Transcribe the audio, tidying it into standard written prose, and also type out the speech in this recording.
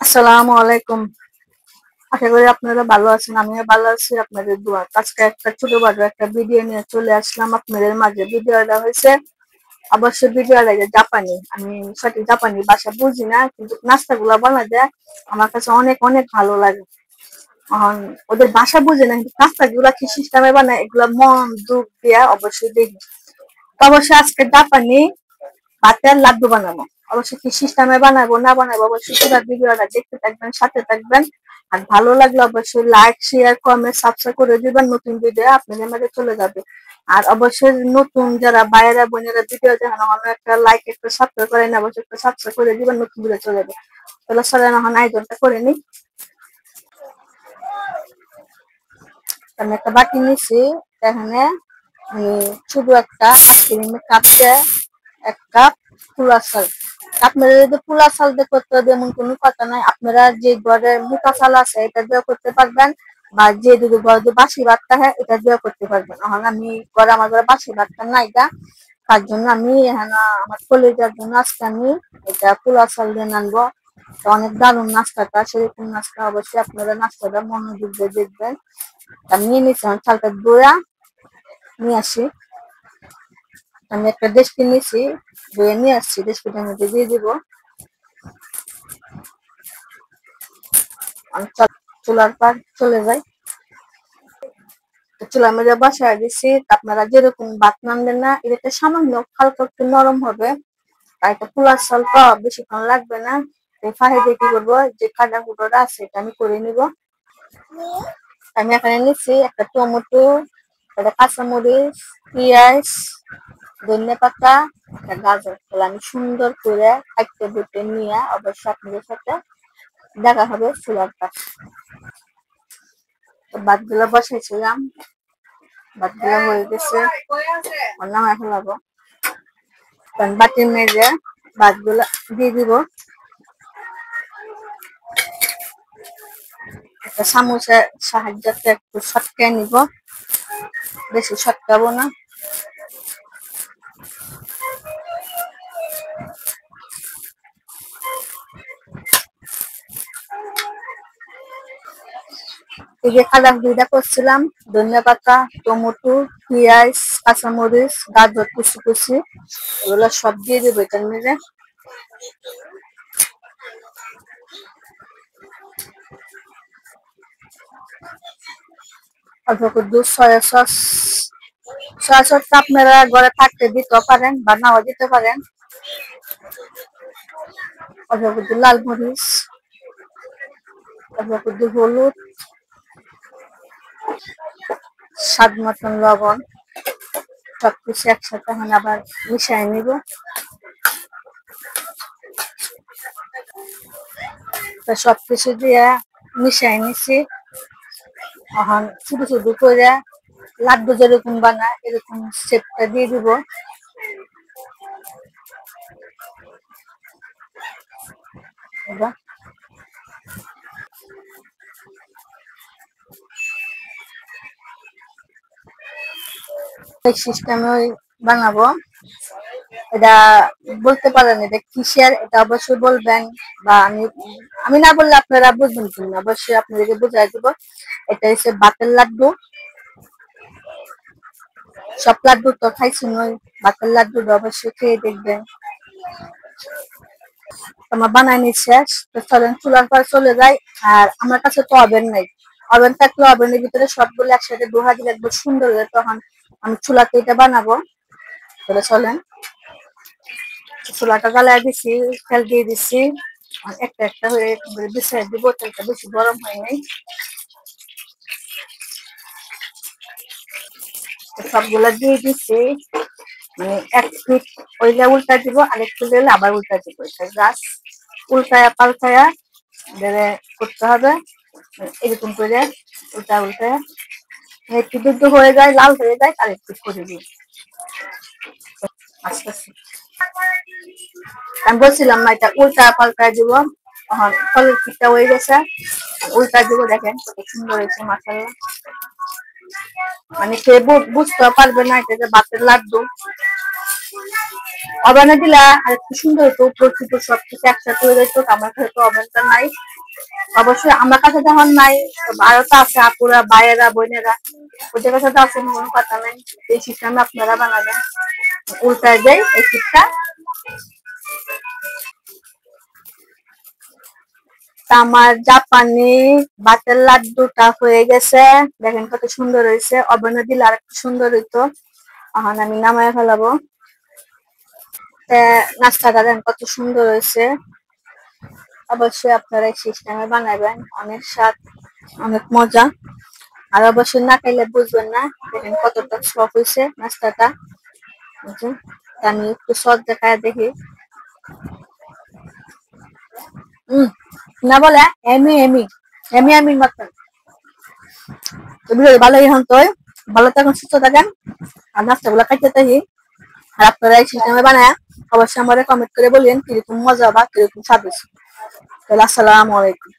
আসসালামু আলাইকুম। আশা করি আপনারা ভালো আছেন। আমিও ভালো আছি আপনাদের দোয়ায়। আজকে একটা ছোটখাটো একটা ভিডিও নিয়ে চলে আসলাম আপনাদের মাঝে। ভিডিওটা হয়েছে অবশ্যই ভিডিওটা জাপানি। আমি সঠিক জাপানি ভাষা বুঝি না, কিন্তু নাস্তাগুলা বানাতে আমার কাছে অনেক অনেক ভালো লাগে। এখন ওদের ভাষা বুঝি না, কিন্তু নাস্তাগুলা কি সিস্টেমে বানায় এগুলা মন দুঃখ দিয়া অবশ্যই দেখি। তো অবশ্যই আজকে জাপানি ভাতের লাড্ডু বানাবো। অবশ্যই কি সিস্টেমে বানাবো না বানাবো অবশ্যই পুরো ভিডিওটা দেখতে থাকবেন, সাথে থাকবেন। আর ভালো লাগলে অবশ্যই লাইক শেয়ার কমেন্ট সাবস্ক্রাইব করে দিবেন। নতুন ভিডিও আপনাদের মাঝে চলে যাবে। আর অবশ্যই নতুন যারা ভাইয়েরা বোনেরা ভিডিও দেখেন আমার একটা লাইক একটা সাবস্ক্রাইব করে নেন, অবশ্যই একটা সাবস্ক্রাইব করে দিবেন, নতুন ভিডিও চলে যাবে। তাহলে চলেন এখন আয়োজনটা করে নিই। আমি একটা বাটি নিছি, এখানে শুধু একটা কাপে এক কাপ পোলা চাল। আপনারা যদি পোলা চাল দিয়ে করতে হবে এমন কোনো কথা নাই, আপনারা যে ঘরে মোটা চাল আছে এটা দিয়ে করতে পারবেন, বা যে যদি ঘরে বাসি ভাতটা হয় এটা দিয়ে করতে পারবেন। এখন আমি ঘরে আমার ঘরে বাসি ভাতটা নাই গা, তার জন্য আমি এখানে আমার কলেজার জন্য আজকে আমি এটা পোলা চাল দিয়ে আনবো। অনেক দারুণ নাস্তাটা, সেরকম নাস্তা অবশ্যই আপনারা নাস্তাটা মনোযোগ দিয়ে দেখবেন। আমি নিয়ে নিচ্ছি চালটা দইয়া নিয়ে আসি। আমি একটা ডেস্কি নিয়েছি, ধুয়ে নিয়ে আসছি, ডেস্কিটার মধ্যে দিয়ে দিব। আমি চুলার পার চলে যাই। চুলার মধ্যে বসায় দিচ্ছি। আপনারা যেরকম ভাত নামবেন না, এটা সামান্য হালকা একটু নরম হবে। আর একটা পোলার চাল তো বেশিক্ষণ লাগবে না। ফাঁড়ি দিয়ে কি করবো, যে কাটা কুটোটা আছে এটা আমি করে নিব। আমি এখানে নিচ্ছি একটা টমেটো, একটা কাঁচামরিচ, পেঁয়াজ, ধনিয়া পাতা, একটা গাজর। তাহলে আমি সুন্দর করে কাটতে বুটে নিয়ে অবশ্যই আপনাদের সাথে দেখা হবে চুলার পাশ। তো ভাতগুলো বসাইছিলাম, ভাতগুলো হয়ে গেছে, নামাই ফেলাবো। বাটির মেজে ভাতগুলো দিয়ে দিব। একটা চামচের সাহায্যে একটু সটকে নিব, বেশি সটকাবো না। এই যে কালার দুইটা করছিলাম, ধনিয়া পাতা, টমেটো, পেঁয়াজ, কাঁচামরিচ, গাজর কুচি কুচি, এগুলো সব দিয়ে দেবো এটার মধ্যে। অল্প একটু দুধ, সয়া সস। সয়া সসটা আপনারা ঘরে থাকতে দিতে পারেন বা নাও দিতে পারেন। অল্প একটু লাল মরিচ, অল্প একটু হলুদ, স্বাদ মতন লবণ, সবকিছু একসাথে এখন আবার মিশিয়ে নিব। তো সবকিছু দিয়ে মিশিয়ে নিছি। এখন ছোট ছোট করে লাড্ডু যেরকম বানায় এরকম শেপটা দিয়ে দিব। এই সিস্টেমে বানাবো। এটা বলতে পারেন এটা কিসের, এটা অবশ্যই বলবেন, বা আমি আমি না বললে আপনারা বুঝবেন কিনা, অবশ্যই আপনাদেরকে বুঝাই দিব। এটা হচ্ছে বাতের লাড্ডু। সব লাড্ডু তো খাইছি নই, বাতের লাড্ডু অবশ্যই খেয়ে দেখবেন। আমার বানানি শেষ, তো চলেন চুলার পর চলে যাই। আর আমার কাছে তো ওভেন নাই, ওভেন থাকলে ওভেনের ভিতরে সবগুলো একসাথে দোহা দিলে একবার সুন্দর হবে, তখন আমি চুলাতে এটা বানাবো। তাহলে চলেন, চুলাটা জ্বালায় দিছি, তেল দিয়ে দিছি। একটা একটা হয়ে বিছিয়ে দিব, তেলটা বেশি গরম হয় নাই। সবগুলা দিয়ে দিছি, মানে এক পিঠ ওইটা উল্টা দিব, আরেক পিঠ দিলে আবার উল্টা দিব। এটা গাছ উল্টায়া পাল্টায়া করতে হবে, এরকম করে উল্টা উল্টায়া একটু দুধ হয়ে যায়, লাল হয়ে যায়, আর একটু করে দিই আস্তে আস্তে। আমি বলছিলাম না এটা উল্টা পাল্টা দিব। ফলের পিঠটা হয়ে গেছে, উল্টা দিব, দেখেন কত সুন্দর হয়েছে মাশাআল্লাহ। মানে কে বুঝতে পারবে না এটা যে ভাতের লাড্ডু। ওভেনে দিলা আর একটু সুন্দর হতো, উপর থেকে সবকিছু একসাথে হয়ে যেত। আমার কাছে তো ওভেনটা নাই, অবশ্যই আমার কাছে যখন নাই, আরো তো আছে আপুরা, ভাইয়েরা, বোনেরা, ওদের কাছে তো আছে, কোনো কথা নাই। এই সিস্টেমে আপনারা বানাবেন, উল্টায় দেয় এই শীতটা। তা আমার জাপানি বাতের লাড্ডুটা হয়ে গেছে, দেখেন কত সুন্দর হয়েছে। ওভেনে দিলে আর একটু সুন্দর হইতো। এখন আমি নামায় ফেলাবো। নাস্তাটা দেখেন কত সুন্দর হয়েছে। অবশ্যই আপনারা এই সিস্টেমে বানাবেন, অনেক স্বাদ, অনেক মজা। আর অবশ্যই না খাইলে বুঝবেন না। দেখেন কতটা সফট হয়েছে নাস্তাটা। আমি একটু সস দেখায় দেখি। হম, না বলে এমি এমি এমি এমির মতন। তো ভিডিও ভালো এখন তো, ভালো থাকুন, সুস্থ থাকেন, আর নাস্তাগুলো খাইতে থাকি। আর আপনারা এই সিস্টেমে বানায় অবশ্যই আমাদের কমেন্ট করে বলেন কিরকম মজা বা কিরকম স্বাদ হয়েছে। তাহলে আসসালামু আলাইকুম।